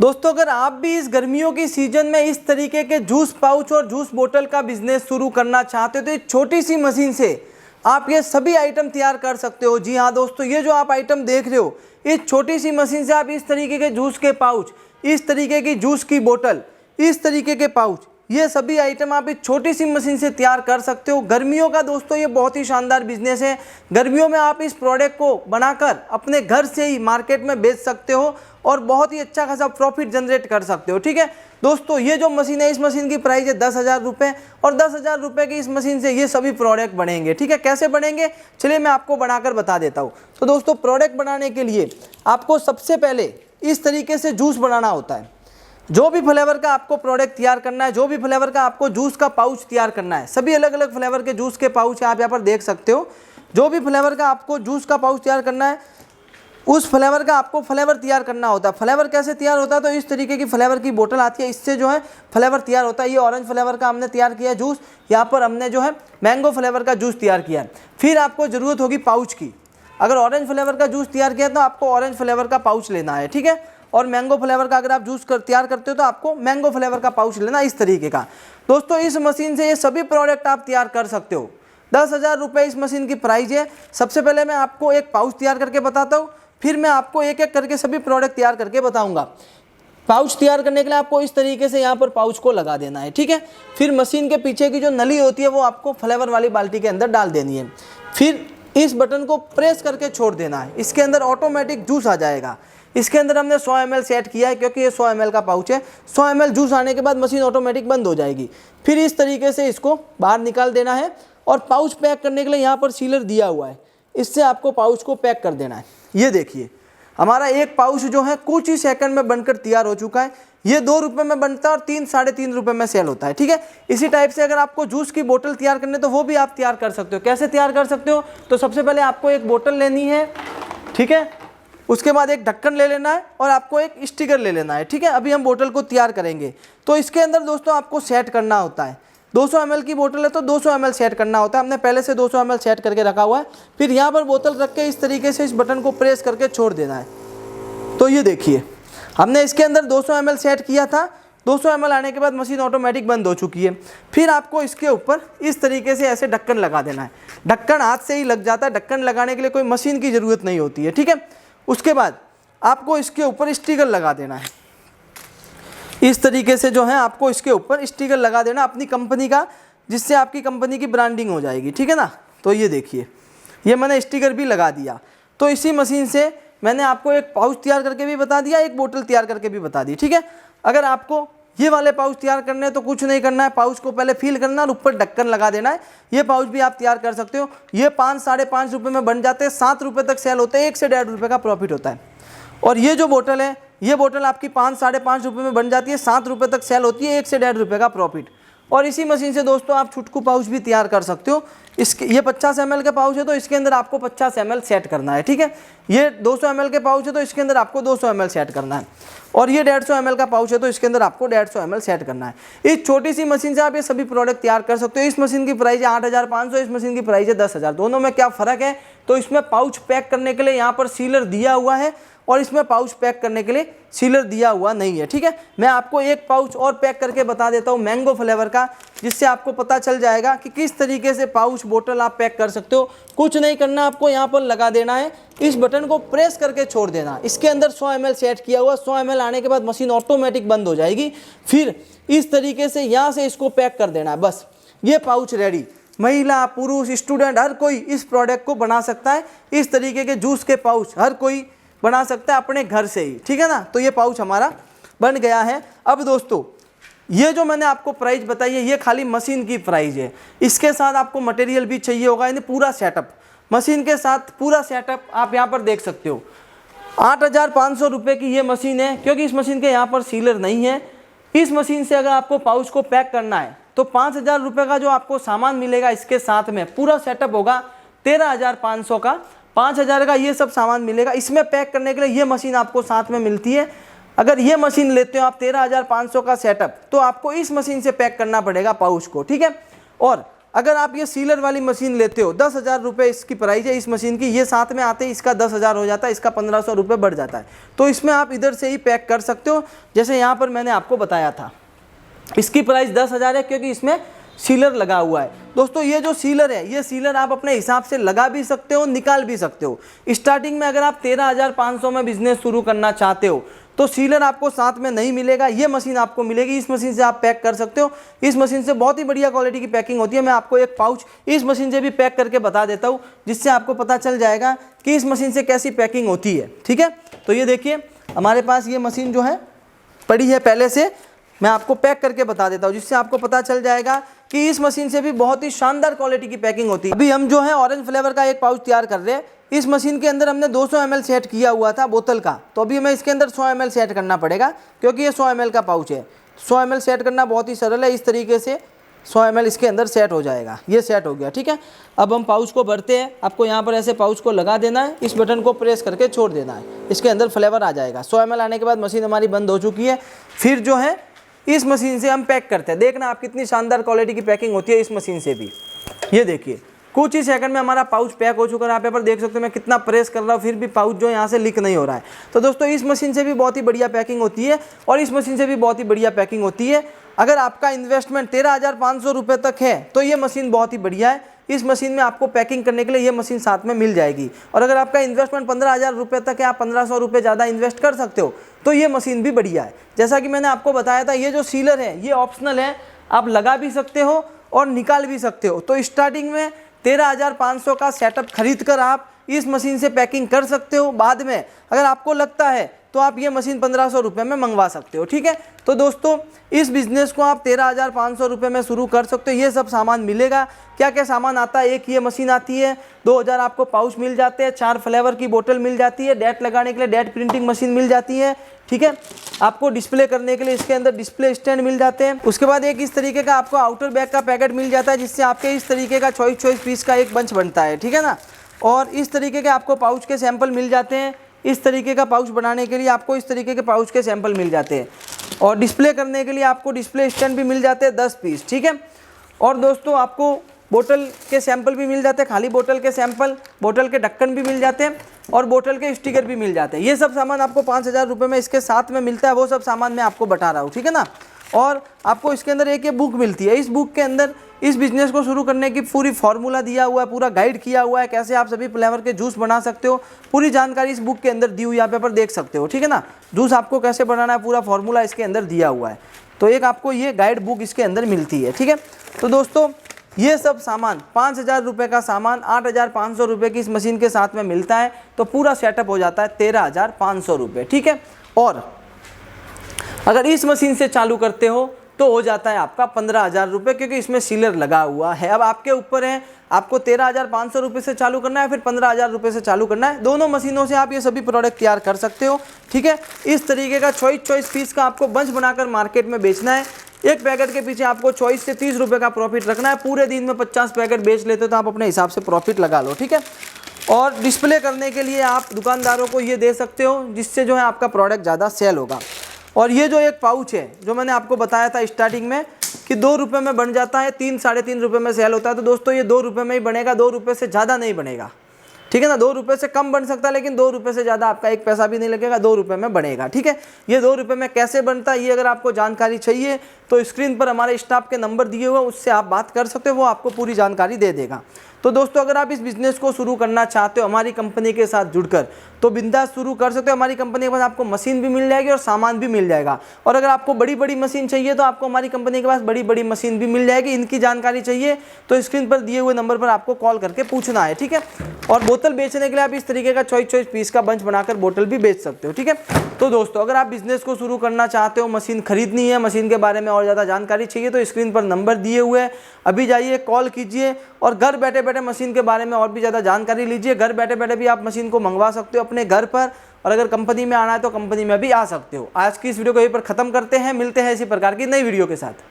दोस्तों अगर आप भी इस गर्मियों की सीजन में इस तरीके के जूस पाउच और जूस बोतल का बिजनेस शुरू करना चाहते हो तो एक छोटी सी मशीन से आप ये सभी आइटम तैयार कर सकते हो। जी हाँ दोस्तों, ये जो आप आइटम देख रहे हो, इस छोटी सी मशीन से आप इस तरीके के जूस के पाउच, इस तरीके की जूस की बोतल, इस तरीके के पाउच, ये सभी आइटम आप इस छोटी सी मशीन से तैयार कर सकते हो। गर्मियों का दोस्तों ये बहुत ही शानदार बिजनेस है। गर्मियों में आप इस प्रोडक्ट को बनाकर अपने घर से ही मार्केट में बेच सकते हो और बहुत ही अच्छा खासा प्रॉफिट जनरेट कर सकते हो। ठीक है दोस्तों, ये जो मशीन है, इस मशीन की प्राइस है 10,000 रुपये और 10,000 रुपये की इस मशीन से ये सभी प्रोडक्ट बनेंगे। ठीक है, कैसे बनेंगे चलिए मैं आपको बनाकर बता देता हूँ। तो दोस्तों प्रोडक्ट बनाने के लिए आपको सबसे पहले इस तरीके से जूस बनाना होता है। जो भी फ्लेवर का आपको प्रोडक्ट तैयार करना है, जो भी फ्लेवर का आपको जूस का पाउच तैयार करना है, सभी अलग अलग फ्लेवर के जूस के पाउच आप यहाँ पर देख सकते हो। जो भी फ्लेवर का आपको जूस का पाउच तैयार करना है, उस फ्लेवर का आपको फ्लेवर तैयार करना होता है। फ्लेवर कैसे तैयार होता है, तो इस तरीके की फ्लेवर की बोतल आती है, इससे जो है फ्लेवर तैयार होता है। ये ऑरेंज फ्लेवर का हमने तैयार किया जूस, यहाँ पर हमने जो है मैंगो फ्लेवर का जूस तैयार किया है। फिर आपको ज़रूरत होगी पाउच की। अगर ऑरेंज फ्लेवर का जूस तैयार किया तो आपको ऑरेंज फ्लेवर का पाउच लेना है। ठीक है, और मैंगो फ्लेवर का अगर आप जूस तैयार करते हो तो आपको मैंगो फ्लेवर का पाउच लेना, इस तरीके का। दोस्तों इस मशीन से ये सभी प्रोडक्ट आप तैयार कर सकते हो। 10,000 रुपये इस मशीन की प्राइस है। सबसे पहले मैं आपको एक पाउच तैयार करके बताता हूँ, फिर मैं आपको एक एक करके सभी प्रोडक्ट तैयार करके बताऊंगा। पाउच तैयार करने के लिए आपको इस तरीके से यहाँ पर पाउच को लगा देना है। ठीक है, फिर मशीन के पीछे की जो नली होती है वो आपको फ्लेवर वाली बाल्टी के अंदर डाल देनी है। फिर इस बटन को प्रेस करके छोड़ देना है, इसके अंदर ऑटोमेटिक जूस आ जाएगा। इसके अंदर हमने 100 ml सेट किया है क्योंकि ये 100 ml का पाउच है। 100 ml जूस आने के बाद मशीन ऑटोमेटिक बंद हो जाएगी। फिर इस तरीके से इसको बाहर निकाल देना है और पाउच पैक करने के लिए यहाँ पर सीलर दिया हुआ है, इससे आपको पाउच को पैक कर देना है। ये देखिए हमारा एक पाउच जो है कुछ ही सेकंड में बनकर तैयार हो चुका है। ये 2 रुपये में बनता है और 3-3.5 रुपये में सेल होता है। ठीक है, इसी टाइप से अगर आपको जूस की बोतल तैयार करनी है तो वो भी आप तैयार कर सकते हो। कैसे तैयार कर सकते हो, तो सबसे पहले आपको एक बोतल लेनी है। ठीक है, उसके बाद एक ढक्कन ले लेना है और आपको एक स्टिकर ले लेना है। ठीक है, अभी हम बोतल को तैयार करेंगे। तो इसके अंदर दोस्तों आपको सेट करना होता है। 200 ml की बोतल है तो 200 ml सेट करना होता है। हमने पहले से 200 ml सेट करके रखा हुआ है। फिर यहाँ पर बोतल रख के इस तरीके से इस बटन को प्रेस करके छोड़ देना है। तो ये देखिए हमने इसके अंदर 200 ml सेट किया था। 200 ml आने के बाद मशीन ऑटोमेटिक बंद हो चुकी है। फिर आपको इसके ऊपर इस तरीके से ऐसे ढक्कन लगा देना है। ढक्कन हाथ से ही लग जाता है, ढक्कन लगाने के लिए कोई मशीन की ज़रूरत नहीं होती है। ठीक है, उसके बाद आपको इसके ऊपर स्टिकर लगा देना है। इस तरीके से जो है आपको इसके ऊपर स्टिकर लगा देना अपनी कंपनी का, जिससे आपकी कंपनी की ब्रांडिंग हो जाएगी। ठीक है ना, तो ये देखिए ये मैंने स्टिकर भी लगा दिया। तो इसी मशीन से मैंने आपको एक पाउच तैयार करके भी बता दिया, एक बोतल तैयार करके भी बता दी। ठीक है, अगर आपको ये वाले पाउच तैयार करने हैं तो कुछ नहीं करना है, पाउच को पहले फिल करना और ऊपर ढक्कन लगा देना है। ये पाउच भी आप तैयार कर सकते हो। ये 5-5.5 रुपये में बन जाते हैं, 7 रुपये तक सेल होते हैं, 1 से 1.5 रुपये का प्रॉफिट होता है। और ये जो बोतल है, ये बोतल आपकी 5-5.5 रुपये में बन जाती है, 7 रुपये तक सेल होती है, 1 से 1.5 रुपये का प्रॉफिट। और इसी मशीन से दोस्तों आप छुटकू पाउच भी तैयार कर सकते हो। इसके ये 50 ml का पाउच है तो इसके अंदर आपको 50 ml सेट करना है। ठीक है, ये 200 ml के पाउच है तो इसके अंदर आपको 200 ml सेट करना है। और ये 150 ml का पाउच है तो इसके अंदर आपको 150 ml सेट करना है। इस छोटी सी मशीन से आप ये सभी प्रोडक्ट तैयार कर सकते हो। इस मशीन की प्राइस है 8,500, इस मशीन की प्राइस है 10,000। दोनों में क्या फ़र्क है, तो इसमें पाउच पैक करने के लिए यहाँ पर सीलर दिया हुआ है और इसमें पाउच पैक करने के लिए सीलर दिया हुआ नहीं है। ठीक है, मैं आपको एक पाउच और पैक करके बता देता हूँ मैंगो फ्लेवर का, जिससे आपको पता चल जाएगा कि किस तरीके से पाउच बोतल आप पैक कर सकते हो। कुछ नहीं करना, आपको यहाँ पर लगा देना है, इस बटन को प्रेस करके छोड़ देना। इसके अंदर 100 ml सेट किया हुआ, 100 ml आने के बाद मशीन ऑटोमेटिक बंद हो जाएगी। फिर इस तरीके से यहाँ से इसको पैक कर देना है, बस ये पाउच रेडी। महिला, पुरुष, स्टूडेंट, हर कोई इस प्रोडक्ट को बना सकता है। इस तरीके के जूस के पाउच हर कोई बना सकता है अपने घर से ही। ठीक है ना, तो ये पाउच हमारा बन गया है। अब दोस्तों ये जो मैंने आपको प्राइस बताई है, ये खाली मशीन की प्राइस है। इसके साथ आपको मटेरियल भी चाहिए होगा, यानी पूरा सेटअप, मशीन के साथ पूरा सेटअप आप यहाँ पर देख सकते हो। 8,500 रुपये की ये मशीन है, क्योंकि इस मशीन के यहाँ पर सीलर नहीं है। इस मशीन से अगर आपको पाउच को पैक करना है तो 5,000 रुपये का जो आपको सामान मिलेगा, इसके साथ में पूरा सेटअप होगा 13,500 का। 5,000 का ये सब सामान मिलेगा। इसमें पैक करने के लिए ये मशीन आपको साथ में मिलती है। अगर ये मशीन लेते हो आप 13,500 का सेटअप, तो आपको इस मशीन से पैक करना पड़ेगा पाउच को। ठीक है, और अगर आप ये सीलर वाली मशीन लेते हो 10,000 रुपये इसकी प्राइस है इस मशीन की, ये साथ में आते ही इसका 10,000 हो जाता है, इसका 1,500 रुपये बढ़ जाता है। तो इसमें आप इधर से ही पैक कर सकते हो, जैसे यहाँ पर मैंने आपको बताया था। इसकी प्राइस 10,000 है क्योंकि इसमें सीलर लगा हुआ है। दोस्तों ये जो सीलर है, ये सीलर आप अपने हिसाब से लगा भी सकते हो, निकाल भी सकते हो। स्टार्टिंग में अगर आप 13,500 में बिजनेस शुरू करना चाहते हो तो सीलर आपको साथ में नहीं मिलेगा, ये मशीन आपको मिलेगी। इस मशीन से आप पैक कर सकते हो। इस मशीन से बहुत ही बढ़िया क्वालिटी की पैकिंग होती है। मैं आपको एक पाउच इस मशीन से भी पैक करके बता देता हूँ, जिससे आपको पता चल जाएगा कि इस मशीन से कैसी पैकिंग होती है। ठीक है, तो ये देखिए हमारे पास ये मशीन जो है पड़ी है पहले से, मैं आपको पैक करके बता देता हूँ, जिससे आपको पता चल जाएगा कि इस मशीन से भी बहुत ही शानदार क्वालिटी की पैकिंग होती है। अभी हम जो है ऑरेंज फ्लेवर का एक पाउच तैयार कर रहे हैं। इस मशीन के अंदर हमने 200 ml सेट किया हुआ था बोतल का, तो अभी हमें इसके अंदर 100 ml सेट करना पड़ेगा, क्योंकि ये 100 ml का पाउच है। 100 ml सेट करना बहुत ही सरल है, इस तरीके से 100 ml इसके अंदर सेट हो जाएगा। ये सेट हो गया, ठीक है। अब हम पाउच को भरते हैं। आपको यहाँ पर ऐसे पाउच को लगा देना है, इस बटन को प्रेस करके छोड़ देना है, इसके अंदर फ्लेवर आ जाएगा। 100 ml आने के बाद मशीन हमारी बंद हो चुकी है। फिर जो है इस मशीन से हम पैक करते हैं। देखना आप कितनी शानदार क्वालिटी की पैकिंग होती है इस मशीन से भी। ये देखिए कुछ ही सेकंड में हमारा पाउच पैक हो चुका है। आप यहाँ पर देख सकते हो मैं कितना प्रेस कर रहा हूँ, फिर भी पाउच जो यहाँ से लीक नहीं हो रहा है। तो दोस्तों इस मशीन से भी बहुत ही बढ़िया पैकिंग होती है और इस मशीन से भी बहुत ही बढ़िया पैकिंग होती है। अगर आपका इन्वेस्टमेंट 13,500 रुपये तक है तो ये मशीन बहुत ही बढ़िया है। इस मशीन में आपको पैकिंग करने के लिए ये मशीन साथ में मिल जाएगी। और अगर आपका इन्वेस्टमेंट 15,000 रुपये तक है, आप 1,500 रुपये ज़्यादा इन्वेस्ट कर सकते हो, तो ये मशीन भी बढ़िया है। जैसा कि मैंने आपको बताया था, ये जो सीलर है ये ऑप्शनल है, आप लगा भी सकते हो और निकाल भी सकते हो। तो स्टार्टिंग में 13,500 का सेटअप खरीद कर आप इस मशीन से पैकिंग कर सकते हो। बाद में अगर आपको लगता है तो आप ये मशीन 1,500 रुपये में मंगवा सकते हो, ठीक है। तो दोस्तों इस बिज़नेस को आप 13,500 रुपये में शुरू कर सकते हो। ये सब सामान मिलेगा। क्या क्या सामान आता है, एक ये मशीन आती है, 2,000 आपको पाउच मिल जाते हैं, 4 फ्लेवर की बोतल मिल जाती है, डेट लगाने के लिए डेट प्रिंटिंग मशीन मिल जाती है, ठीक है। आपको डिस्प्ले करने के लिए इसके अंदर डिस्प्ले स्टैंड मिल जाते हैं। उसके बाद एक इस तरीके का आपको आउटर बैग का पैकेट मिल जाता है, जिससे आपके इस तरीके का चॉइस पीस का एक बंच बनता है, ठीक है ना। और इस तरीके के आपको पाउच के सैंपल मिल जाते हैं। इस तरीके का पाउच बनाने के लिए आपको इस तरीके के पाउच के सैंपल मिल जाते हैं। और डिस्प्ले करने के लिए आपको डिस्प्ले स्टैंड भी मिल जाते हैं 10 पीस, ठीक है। और दोस्तों आपको बोतल के सैंपल भी मिल जाते हैं, खाली बोतल के सैंपल, बोतल के ढक्कन भी मिल जाते हैं और बोतल के स्टिकर भी मिल जाते हैं। ये सब सामान आपको 5,000 रुपये में इसके साथ में मिलता है। वो सब सामान मैं आपको बता रहा हूँ, ठीक है ना। और आपको इसके अंदर एक ये बुक मिलती है। इस बुक के अंदर इस बिज़नेस को शुरू करने की पूरी फार्मूला दिया हुआ है, पूरा गाइड किया हुआ है, कैसे आप सभी फ्लेवर के जूस बना सकते हो। पूरी जानकारी इस बुक के अंदर दी हुई है, यहाँ पर देख सकते हो, ठीक है ना। जूस आपको कैसे बनाना है पूरा फार्मूला इसके अंदर दिया हुआ है। तो एक आपको ये गाइड बुक इसके अंदर मिलती है, ठीक है। तो दोस्तों ये सब सामान 5,000 रुपये का सामान 8,500 रुपये की इस मशीन के साथ में मिलता है। तो पूरा सेटअप हो जाता है 13,500 रुपये, ठीक है। और अगर इस मशीन से चालू करते हो तो हो जाता है आपका 15,000 रुपये, क्योंकि इसमें सीलर लगा हुआ है। अब आपके ऊपर है, आपको 13,500 रुपये से चालू करना है फिर 15,000 रुपये से चालू करना है। दोनों मशीनों से आप ये सभी प्रोडक्ट तैयार कर सकते हो, ठीक है। इस तरीके का चॉइस पीस का आपको बंच बनाकर मार्केट में बेचना है। एक पैकेट के पीछे आपको चॉइस से 30 रुपये का प्रॉफिट रखना है। पूरे दिन में 50 पैकेट बेच लेते हो तो आप अपने हिसाब से प्रॉफिट लगा लो, ठीक है। और डिस्प्ले करने के लिए आप दुकानदारों को ये दे सकते हो, जिससे जो है आपका प्रोडक्ट ज़्यादा सेल होगा। और ये जो एक पाउच है, जो मैंने आपको बताया था स्टार्टिंग में कि 2 रुपये में बन जाता है, 3 साढ़े 3 रुपये में सेल होता है। तो दोस्तों ये 2 रुपये में ही बनेगा, 2 रुपये से ज़्यादा नहीं बनेगा, ठीक है ना। 2 रुपये से कम बन सकता है, लेकिन 2 रुपये से ज़्यादा आपका एक पैसा भी नहीं लगेगा, 2 रुपये में बनेगा, ठीक है। ये 2 रुपये में कैसे बनता है, ये अगर आपको जानकारी चाहिए तो स्क्रीन पर हमारे स्टाफ के नंबर दिए हुए, उससे आप बात कर सकते हो, वो आपको पूरी जानकारी दे देगा। तो दोस्तों अगर आप इस बिज़नेस को शुरू करना चाहते हो हमारी कंपनी के साथ जुड़कर, तो बिंदास शुरू कर सकते हो। हमारी कंपनी के पास आपको मशीन भी मिल जाएगी और सामान भी मिल जाएगा। और अगर आपको बड़ी बड़ी मशीन चाहिए तो आपको हमारी कंपनी के पास बड़ी बड़ी मशीन भी मिल जाएगी। इनकी जानकारी चाहिए तो स्क्रीन पर दिए हुए नंबर पर आपको कॉल करके पूछना है, ठीक है। और बोतल बेचने के लिए आप इस तरीके का चॉइस पीस का बंच बनाकर बोतल भी बेच सकते हो, ठीक है। तो दोस्तों अगर आप बिजनेस को शुरू करना चाहते हो, मशीन खरीदनी है, मशीन के बारे में और ज़्यादा जानकारी चाहिए, तो स्क्रीन पर नंबर दिए हुए हैं, अभी जाइए कॉल कीजिए और घर बैठे बैठे मशीन के बारे में और भी ज़्यादा जानकारी लीजिए। घर बैठे बैठे भी आप मशीन को मंगवा सकते हो अपने घर पर, और अगर कंपनी में आना है तो कंपनी में भी आ सकते हो। आज की इस वीडियो को यहीं पर ख़त्म करते हैं, मिलते हैं इसी प्रकार की नई वीडियो के साथ।